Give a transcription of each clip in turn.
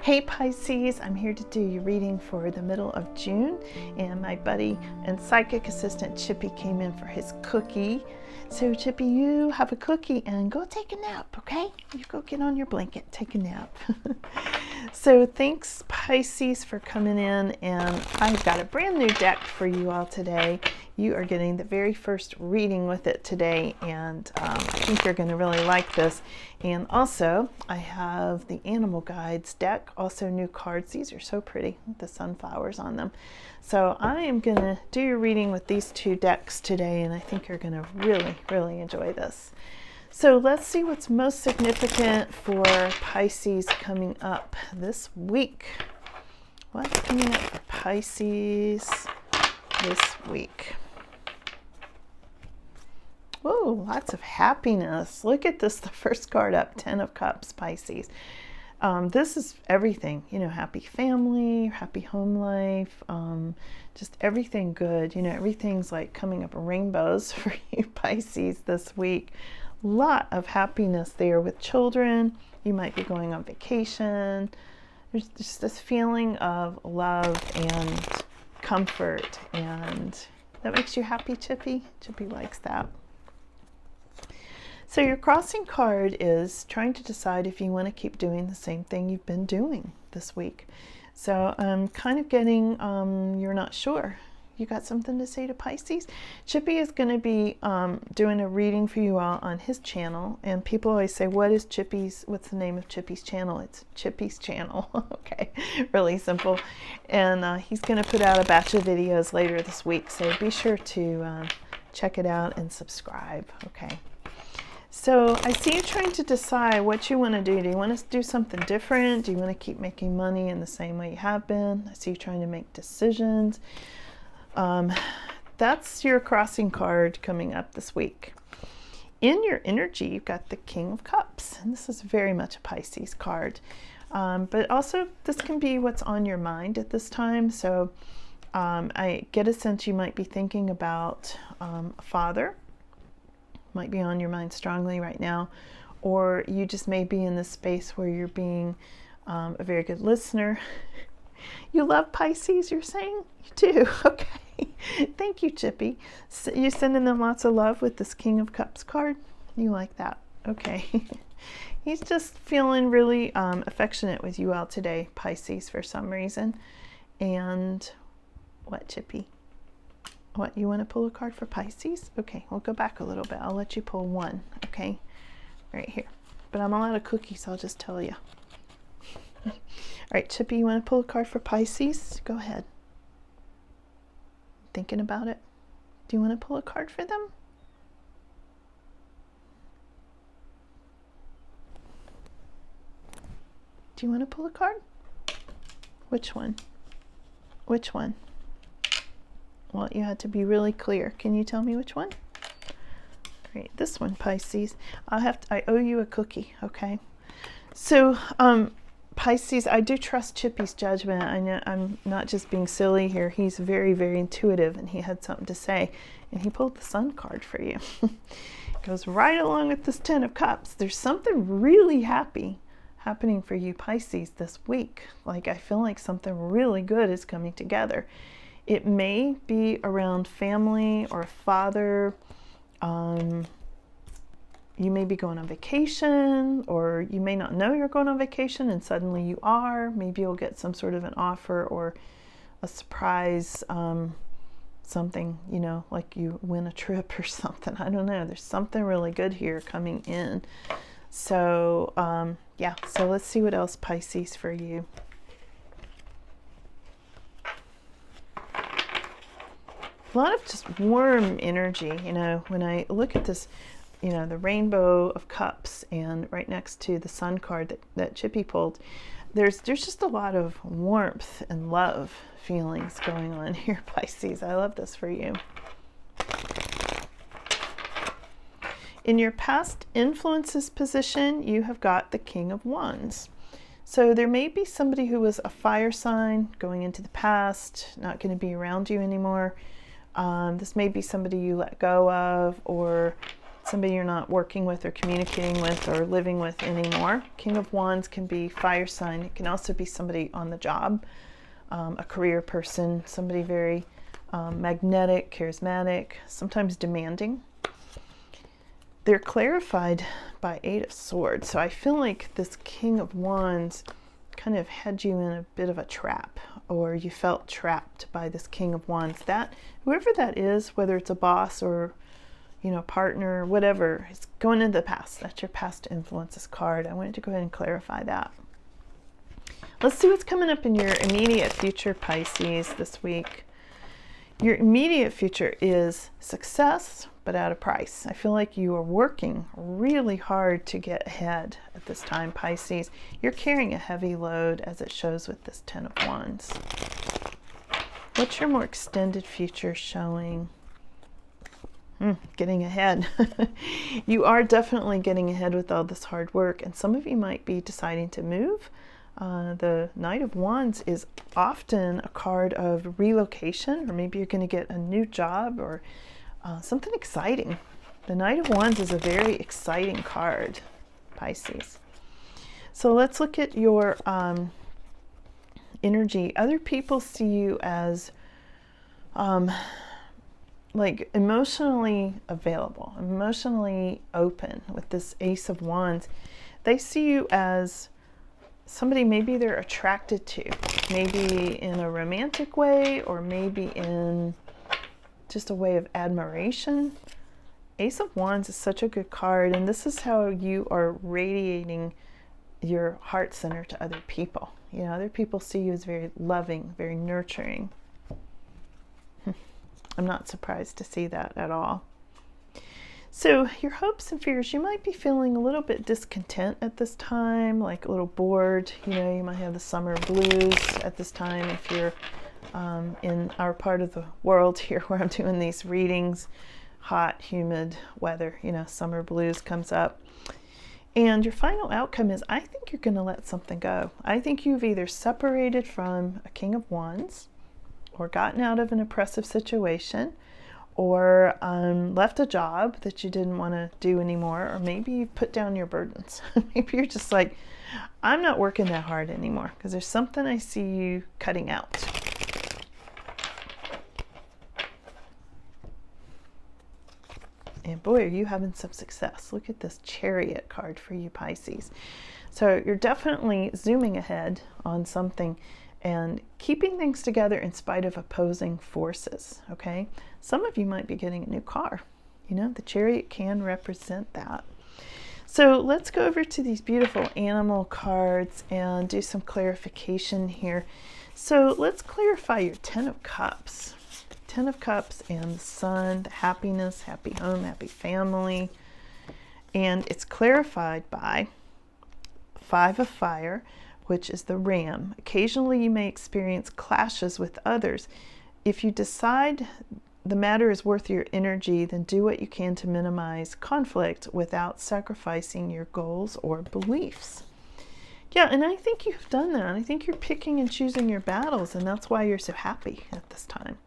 Hey Pisces, I'm here to do your reading for the middle of June, and my buddy and psychic assistant Chippy came in for his cookie. So Chippy, you have a cookie and go take a nap, okay? You go get on your blanket, take a nap. So thanks Pisces for coming in, and I've got a brand new deck for you all today. You are getting the very first reading with it today, and I think you're going to really like this. And also, I have the Animal Guides deck, also new cards. These are so pretty with the sunflowers on them. So I am going to do your reading with these two decks today, and I think you're going to really enjoy this. So let's see what's most significant for Pisces coming up this week. What's coming up for Pisces this week? Oh, lots of happiness. Look at this, the first card up, 10 of Cups, Pisces. This is everything, you know, happy family, happy home life, just everything good. You know, everything's like coming up rainbows for you Pisces this week. Lot of happiness there with children. You might be going on vacation. There's just this feeling of love and comfort, and that makes you happy, Chippy. Chippy likes that. So your crossing card is trying to decide if you want to keep doing the same thing you've been doing this week. So I'm kind of getting, you're not sure. You got something to say to Pisces? Chippy is going to be doing a reading for you all on his channel. And people always say, what's the name of Chippy's channel? It's Chippy's channel. Okay, really simple. And he's going to put out a batch of videos later this week. So be sure to check it out and subscribe. Okay. So I see you trying to decide what you want to do. Do you want to do something different? Do you want to keep making money in the same way you have been? I see you trying to make decisions. That's your crossing card coming up this week. In your energy, you've got the King of Cups, and this is very much a Pisces card. But also, this can be what's on your mind at this time. So I get a sense you might be thinking about a father. Might be on your mind strongly right now, or you just may be in this space where you're being a very good listener. You love Pisces, you're saying? You do. Okay. Thank you, Chippy. So you're sending them lots of love with this King of Cups card? You like that? Okay. He's just feeling really affectionate with you all today, Pisces, for some reason. And what, Chippy? What, you want to pull a card for Pisces? Okay, we'll go back a little bit. I'll let you pull one, okay? Right here. But I'm all out of cookies, so I'll just tell you. All right, Chippy, you want to pull a card for Pisces? Go ahead. Thinking about it? Do you want to pull a card for them? Do you want to pull a card? Which one? Which one? Well, you had to be really clear. Can you tell me which one? Great, this one, Pisces. I owe you a cookie, okay? So, Pisces, I do trust Chippy's judgment. I know I'm not just being silly here. He's very intuitive, and he had something to say, and he pulled the Sun card for you. It goes right along with this 10 of Cups. There's something really happening for you, Pisces, this week. Like, I feel like something really good is coming together. It may be around family or father. You may be going on vacation, or you may not know you're going on vacation and suddenly you are. Maybe you'll get some sort of an offer or a surprise, something, you know, like you win a trip or something. I don't know. There's something really good here coming in. So, yeah, so let's see what else, Pisces, for you. A lot of just warm energy, you know, when I look at this, you know, the Rainbow of Cups, and right next to the Sun card that Chippy pulled, there's just a lot of warmth and love feelings going on here, Pisces. I love this for you. In your past influences position, you have got the King of Wands. So there may be somebody who was a fire sign going into the past, not going to be around you anymore. This may be somebody you let go of, or somebody you're not working with or communicating with or living with anymore. King of Wands can be fire sign. It can also be somebody on the job, a career person, somebody very magnetic, charismatic, sometimes demanding. They're clarified by Eight of Swords. So I feel like this King of Wands kind of had you in a bit of a trap, or you felt trapped by this King of Wands. That whoever that is, whether it's a boss or partner, whatever, it's going into the past. That's your past influences card. I wanted to go ahead and clarify that. Let's see what's coming up in your immediate future, Pisces, this week. Your immediate future is success, but at a price. I feel like you are working really hard to get ahead at this time, Pisces. You're carrying a heavy load, as it shows with this Ten of Wands. What's your more extended future showing? Getting ahead. You are definitely getting ahead with all this hard work, and some of you might be deciding to move. The Knight of Wands is often a card of relocation, or maybe you're going to get a new job or something exciting. The Knight of Wands is a very exciting card, Pisces. So let's look at your energy. Other people see you as like emotionally available, emotionally open with this Ace of Wands. They see you as somebody maybe they're attracted to, maybe in a romantic way, or maybe in just a way of admiration. Ace of Wands is such a good card, and this is how you are radiating your heart center to other people. Other people see you as very loving, very nurturing. I'm not surprised to see that at all. So your hopes and fears, you might be feeling a little bit discontent at this time, like a little bored. You might have the summer blues at this time if you're in our part of the world here where I'm doing these readings. Hot, humid weather, summer blues comes up. And your final outcome is, I think you're going to let something go. I think you've either separated from a King of Wands, or gotten out of an oppressive situation, or left a job that you didn't want to do anymore, or maybe you put down your burdens. Maybe you're just like, I'm not working that hard anymore, because there's something I see you cutting out. And boy, are you having some success. Look at this Chariot card for you, Pisces. So you're definitely zooming ahead on something and keeping things together in spite of opposing forces, okay? Some of you might be getting a new car. The Chariot can represent that. So let's go over to these beautiful animal cards and do some clarification here. So let's clarify your Ten of Cups. Ten of Cups and the Sun, the happiness, happy home, happy family. And it's clarified by Five of Fire, which is the Ram. Occasionally you may experience clashes with others. If you decide the matter is worth your energy, then do what you can to minimize conflict without sacrificing your goals or beliefs. Yeah, and I think you've done that. I think you're picking and choosing your battles, and that's why you're so happy at this time.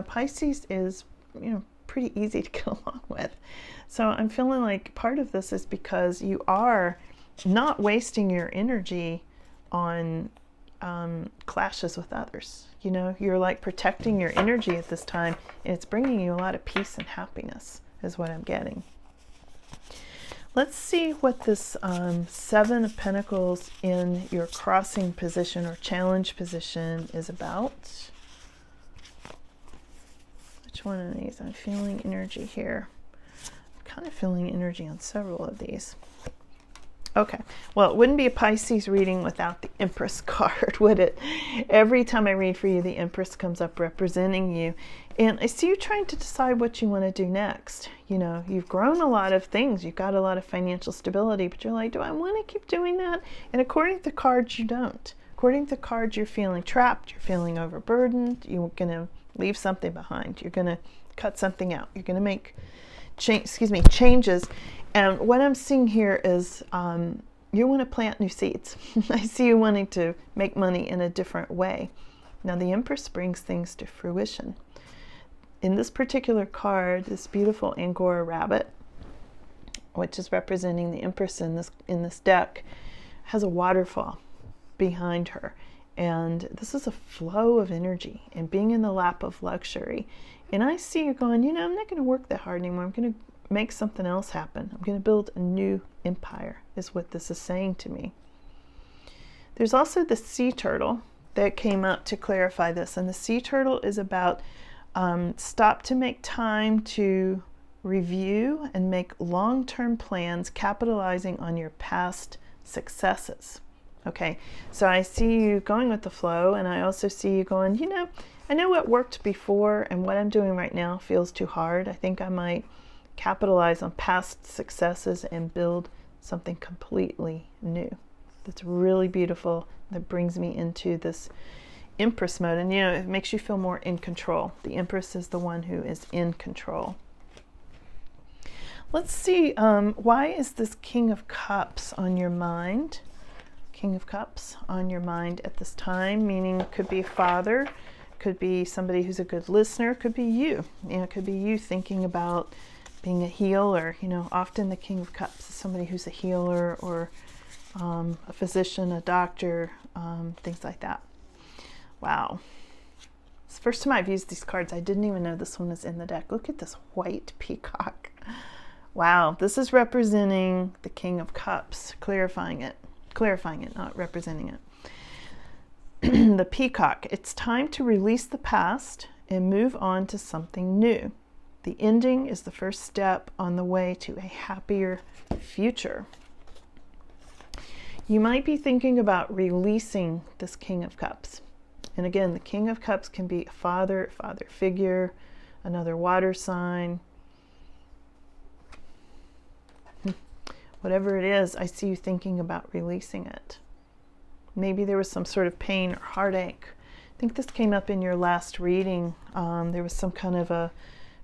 Pisces is, pretty easy to get along with. So I'm feeling like part of this is because you are not wasting your energy on clashes with others. You're like protecting your energy at this time, and it's bringing you a lot of peace and happiness is what I'm getting. Let's see what this Seven of Pentacles in your crossing position or challenge position is about. Which one of these? I'm feeling energy here. I'm kind of feeling energy on several of these. Okay, well, it wouldn't be a Pisces reading without the Empress card, would it? Every time I read for you, the Empress comes up representing you. And I see you trying to decide what you want to do next. You've grown a lot of things. You've got a lot of financial stability, but you're like, do I want to keep doing that? And according to the cards, you don't. According to the cards, you're feeling trapped. You're feeling overburdened. You're going to leave something behind. You're going to cut something out. You're going to make changes. And what I'm seeing here is you want to plant new seeds. I see you wanting to make money in a different way. Now, the Empress brings things to fruition. In this particular card, this beautiful Angora rabbit, which is representing the Empress in this deck, has a waterfall behind her. And this is a flow of energy and being in the lap of luxury. And I see you going, I'm not going to work that hard anymore. I'm going to make something else happen. I'm going to build a new empire, is what this is saying to me. There's also the sea turtle that came up to clarify this. And the sea turtle is about stop to make time to review and make long-term plans, capitalizing on your past successes. Okay, so I see you going with the flow, and I also see you going, I know what worked before, and what I'm doing right now feels too hard. I think I might capitalize on past successes and build something completely new. That's really beautiful. That brings me into this Empress mode, and it makes you feel more in control. The Empress is the one who is in control. Let's see, why is this King of Cups on your mind? King of Cups on your mind at this time, meaning it could be a father, could be somebody who's a good listener, could be you. It could be you thinking about being a healer. Often the King of Cups is somebody who's a healer or a physician, a doctor, things like that. Wow. It's the first time I've used these cards. I didn't even know this one was in the deck. Look at this white peacock. Wow, this is representing the King of Cups, clarifying it, not representing it. The peacock, it's time to release the past and move on to something new. The ending is the first step on the way to a happier future. You might be thinking about releasing this King of Cups. And again, the King of Cups can be a father figure, another water sign. Whatever it is, I see you thinking about releasing it. Maybe there was some sort of pain or heartache. I think this came up in your last reading. There was some kind of a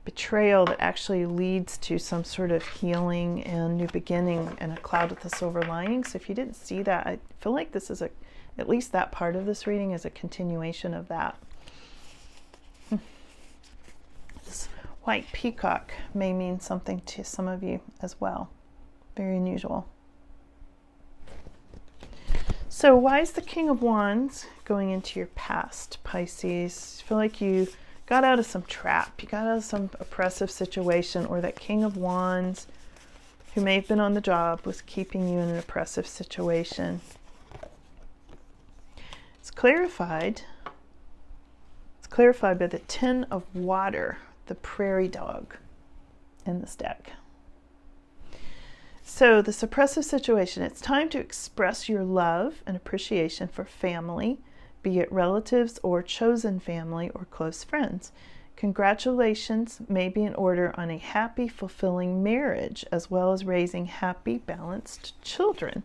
betrayal that actually leads to some sort of healing and new beginning and a cloud with a silver lining. So if you didn't see that, I feel like this is at least that part of this reading is a continuation of that. This white peacock may mean something to some of you as well. Very unusual. So why is the King of Wands going into your past, Pisces? I feel like you got out of some trap. You got out of some oppressive situation, or that King of Wands who may have been on the job was keeping you in an oppressive situation. It's clarified. It's clarified by the Ten of Water, the prairie dog in this deck. So the oppressive situation, it's time to express your love and appreciation for family, be it relatives or chosen family or close friends. Congratulations may be in order on a happy, fulfilling marriage, as well as raising happy, balanced children.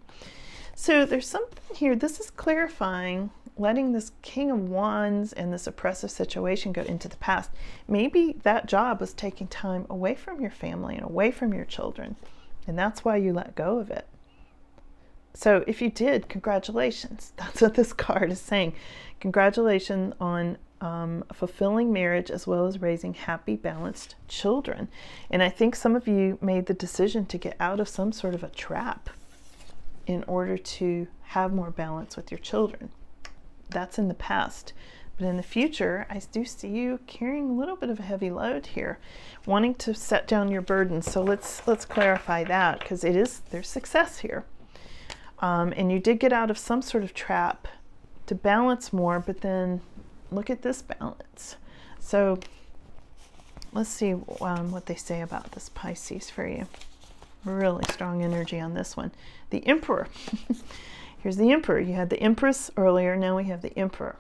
So there's something here. This is clarifying, letting this King of Wands and this oppressive situation go into the past. Maybe that job was taking time away from your family and away from your children. And that's why you let go of it. So if you did, congratulations. That's what this card is saying. Congratulations on a fulfilling marriage, as well as raising happy, balanced children. And I think some of you made the decision to get out of some sort of a trap in order to have more balance with your children. That's in the past. But in the future, I do see you carrying a little bit of a heavy load here, wanting to set down your burden. So let's clarify that, because there's success here. And you did get out of some sort of trap to balance more, but then look at this balance. So let's see what they say about this Pisces for you. Really strong energy on this one. The Emperor. Here's the Emperor. You had the Empress earlier. Now we have the Emperor.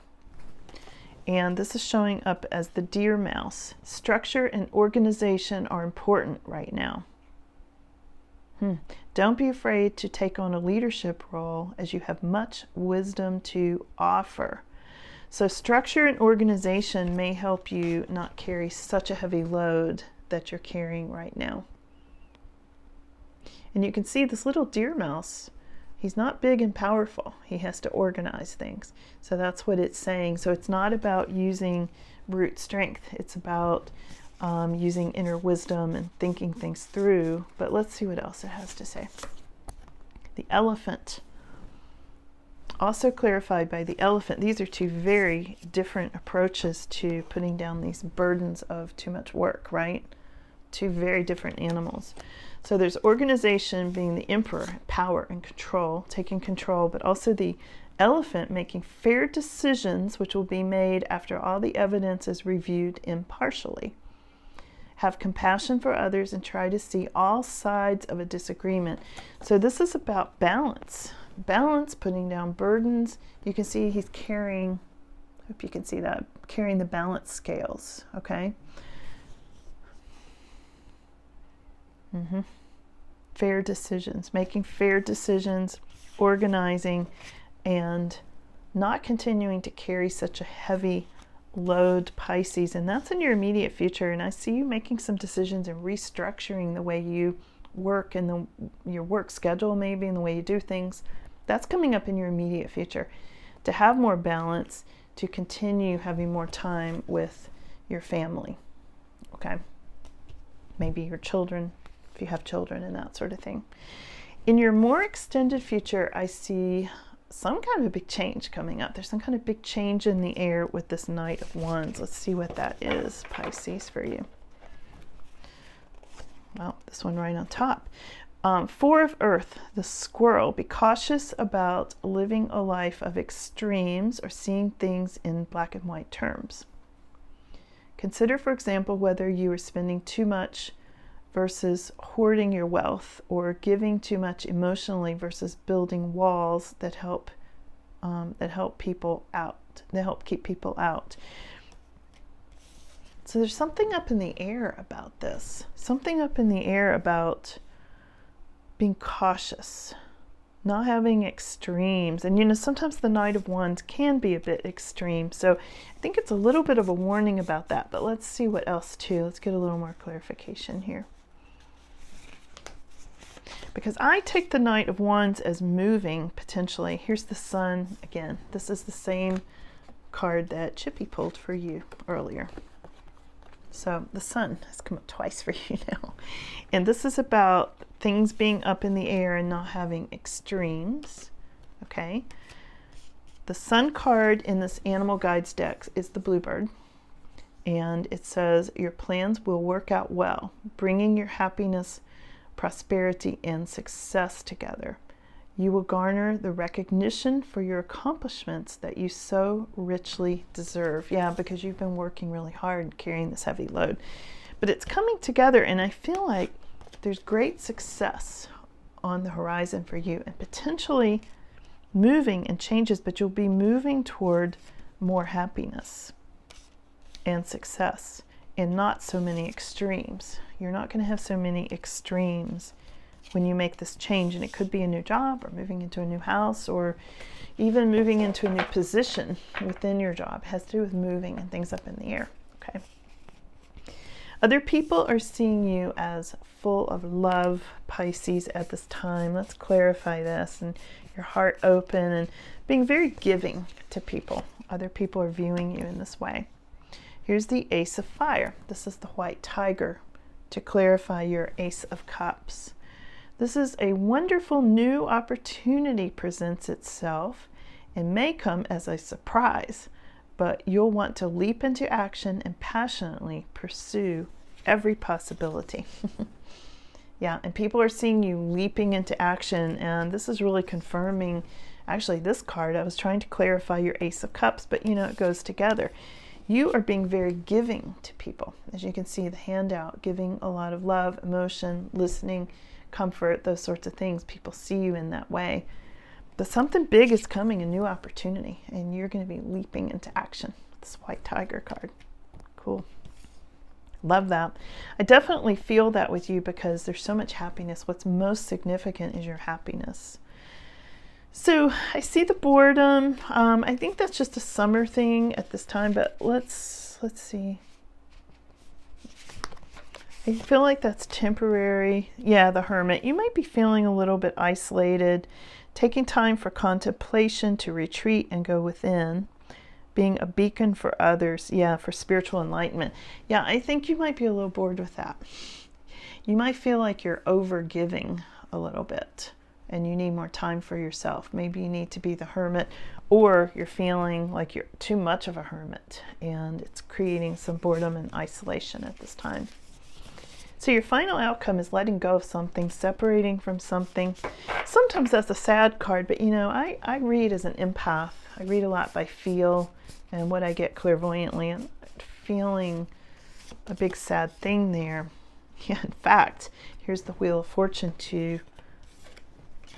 And this is showing up as the deer mouse. Structure and organization are important right now. Don't be afraid to take on a leadership role, as you have much wisdom to offer. So structure and organization may help you not carry such a heavy load that you're carrying right now. And you can see this little deer mouse. He's not big and powerful. He has to organize things. So that's what it's saying. So it's not about using brute strength. It's about using inner wisdom and thinking things through. But let's see what else it has to say. The Elephant. Also clarified by the Elephant. These are two very different approaches to putting down these burdens of too much work, right? Two very different animals. So there's organization being the Emperor, power and control, taking control, but also the Elephant making fair decisions, which will be made after all the evidence is reviewed impartially. Have compassion for others and try to see all sides of a disagreement. So this is about balance. Balance, putting down burdens. You can see he's carrying, hope you can see that, carrying the balance scales, okay? Fair decisions, making fair decisions, organizing, and not continuing to carry such a heavy load, Pisces. And that's in your immediate future. And I see you making some decisions and restructuring the way you work and your work schedule, maybe, and the way you do things. That's coming up in your immediate future. To have more balance, to continue having more time with your family, okay? Maybe your children, if you have children, and that sort of thing. In your more extended future, I see some kind of a big change coming up. There's some kind of big change in the air with this Knight of Wands. Let's see what that is, Pisces, for you. Well, this one right on top. Four of Earth, the Squirrel. Be cautious about living a life of extremes or seeing things in black and white terms. Consider, for example, whether you are spending too much versus hoarding your wealth, or giving too much emotionally versus building walls that help people out, that help keep people out. So there's something up in the air about this. Something up in the air about being cautious, not having extremes. And you know, sometimes the Knight of Wands can be a bit extreme. So I think it's a little bit of a warning about that. But let's see what else too. Let's get a little more clarification here. Because I take the Knight of Wands as moving, potentially. Here's the Sun again. This is the same card that Chippy pulled for you earlier. So the Sun has come up twice for you now. And this is about things being up in the air and not having extremes. Okay. The Sun card in this Animal Guides deck is the Bluebird. And it says, your plans will work out well, bringing your happiness, prosperity, and success together. You will garner the recognition for your accomplishments that you so richly deserve. Yeah, because you've been working really hard carrying this heavy load. But it's coming together, and I feel like there's great success on the horizon for you, and potentially moving and changes, but you'll be moving toward more happiness and success, and not so many extremes. You're not going to have so many extremes when you make this change, and it could be a new job, or moving into a new house, or even moving into a new position within your job. It has to do with moving and things up in the air. Okay. Other people are seeing you as full of love, Pisces, at this time. Let's clarify this. And your heart open and being very giving to people. Other people are viewing you in this way. Here's the Ace of Fire. This is the White Tiger to clarify your Ace of Cups. This is a wonderful new opportunity presents itself and may come as a surprise, but you'll want to leap into action and passionately pursue every possibility. Yeah, and people are seeing you leaping into action, and this is really confirming, actually this card, I was trying to clarify your Ace of Cups, but you know, it goes together. You are being very giving to people. As you can see, the handout, giving a lot of love, emotion, listening, comfort, those sorts of things. People see you in that way. But something big is coming, a new opportunity, and you're going to be leaping into action. This White Tiger card. Cool. Love that. I definitely feel that with you because there's so much happiness. What's most significant is your happiness. So I see the boredom. I think that's just a summer thing at this time, but let's see. I feel like that's temporary. Yeah, the Hermit. You might be feeling a little bit isolated, taking time for contemplation to retreat and go within. being a beacon for others. Yeah, for spiritual enlightenment. Yeah, I think you might be a little bored with that. You might feel like you're over giving a little bit and you need more time for yourself. Maybe you need to be the hermit, or you're feeling like you're too much of a hermit and it's creating some boredom and isolation at this time. So your final outcome is letting go of something, separating from something. Sometimes that's a sad card, but you know, I read as an empath. I read a lot by feel and what I get clairvoyantly, and feeling a big sad thing there. Yeah, in fact, here's the Wheel of Fortune to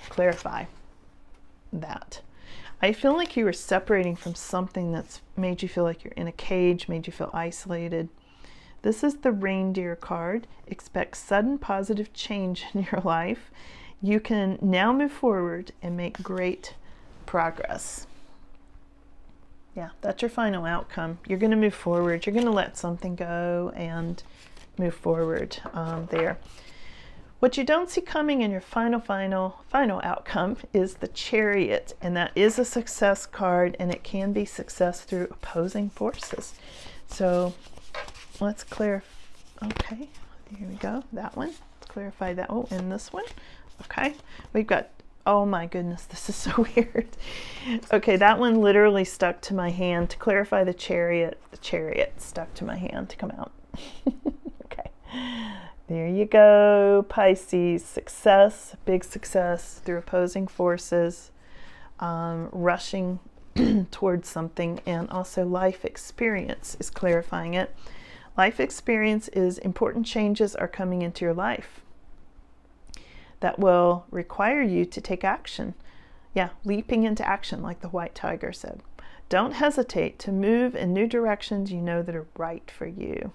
clarify that. I feel like you were separating from something that's made you feel like you're in a cage, made you feel isolated. This is the Reindeer card. Expect sudden positive change in your life. You can now move forward and make great progress. Yeah, that's your final outcome. You're going to move forward. You're going to let something go and move forward there. What you don't see coming in your final outcome is the Chariot, and that is a success card, and it can be success through opposing forces. So let's clarify. Okay, here we go. That one. Let's clarify that. Oh, and this one. Okay, we've got, oh my goodness, this is so weird. Okay, that one literally stuck to my hand. To clarify the Chariot stuck to my hand to come out. Okay, there you go, Pisces. Success, big success through opposing forces, rushing towards something, and also life experience is clarifying it. Life experience is important changes are coming into your life that will require you to take action. Yeah, leaping into action, like the white tiger said. Don't hesitate to move in new directions you know that are right for you.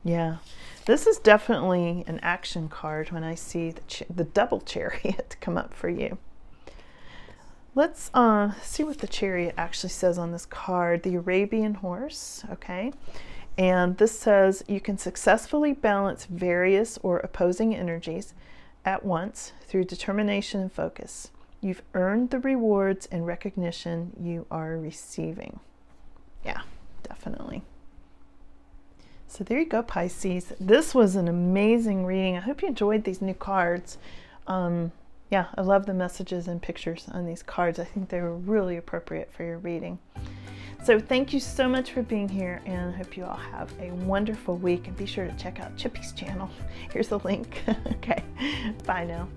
Yeah, this is definitely an action card when I see the double Chariot come up for you. Let's see what the Chariot actually says on this card. The Arabian horse, okay? And this says you can successfully balance various or opposing energies at once through determination and focus. You've earned the rewards and recognition you are receiving. Yeah, definitely. So there you go, Pisces. This was an amazing reading. I hope you enjoyed these new cards. Yeah, I love the messages and pictures on these cards. I think they were really appropriate for your reading. So thank you so much for being here, and I hope you all have a wonderful week. And be sure to check out Chippy's channel. Here's the link. Okay, bye now.